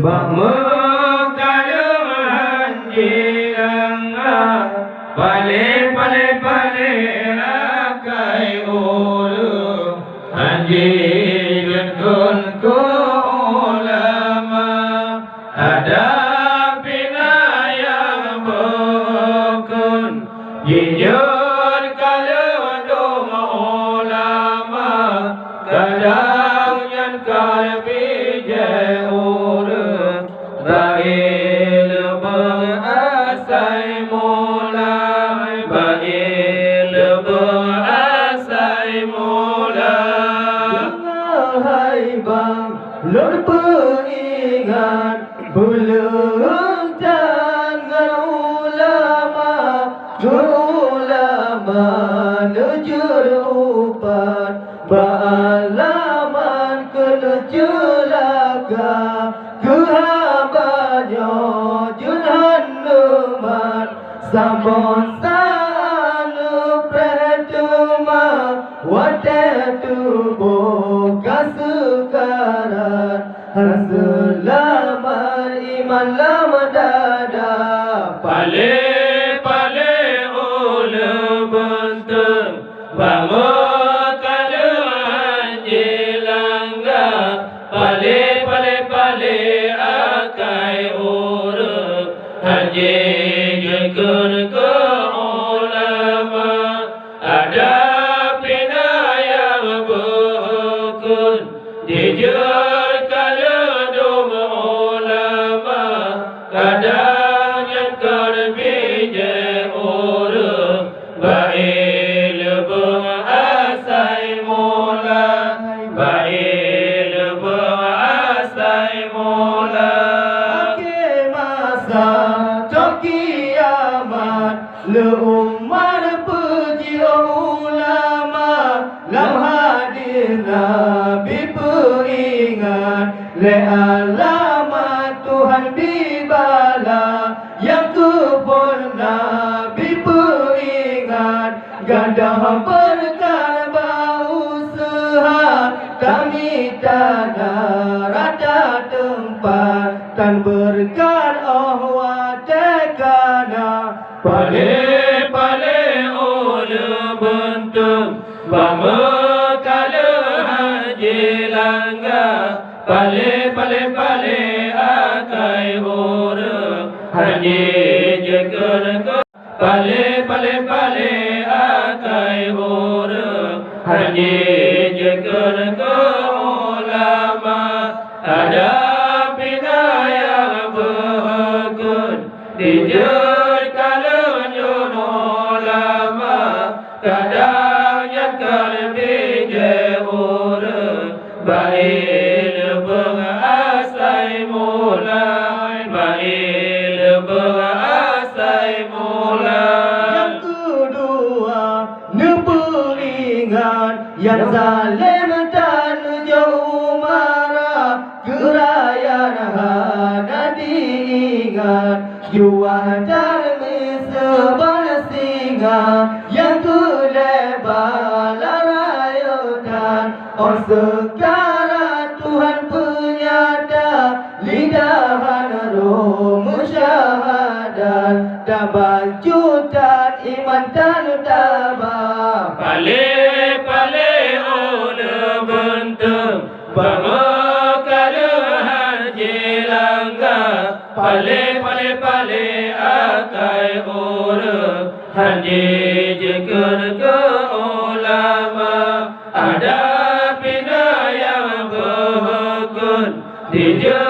Bamukalahan jiranga Pale pale pale akai ulu Anjiran kun ku ulama Ada pinayang bukun Jujur kalau doma ulama Kadang yang kalbi jauh Bail berasai mulai Bail berasai mulai Hai bang lor peringat belum jangan ulama nujur upat Ba'alaman kena celaka Kehabanyo junhan lumat Sambon sanu pretuma Watetu boga sukaran Hansulaman iman lama dada Pale pale ulu bentung Bamukalahan jiranga Pale pale pale akai ulu Anjing kun ke ulama Ada pinayang bukun Jujur kalau doma ulama Kadang yang kalbi jauh Bail berasai mulai Bail berasai mulai Masa kiamat Leumar puji ulama Lam hadir Nabi peringat Le alamat Tuhan dibala Yang kubur Nabi peringat Gadah berkah berusaha Kami tanah rata tempat Tan berkat Allah tekana Pale pale ulu bentung Bamukalahan jiranga Pale pale pale akai ulu Anjing kun ku Pale pale pale akai ulu Anjing kun ku ulama Ada pinayang bukun Jujur kalau nyun ulama Kadang yang kalbi jauh Bail berasai mulai Bail berasai mulai Yang kedua neperingat Yang zalim dan jauh marah Kerayan hana diingat Jual dan sebar singa Yang kulebar larayutan Oh sekarang Tuhan penyata Lidahan roh musyahadat Dapat jutaan iman dan tabah Pale pale ulu bentung Bamukalahan jiranga Pale pale pale akai ulu Anjing kun ke ulama Ada pinayang bukun Jujur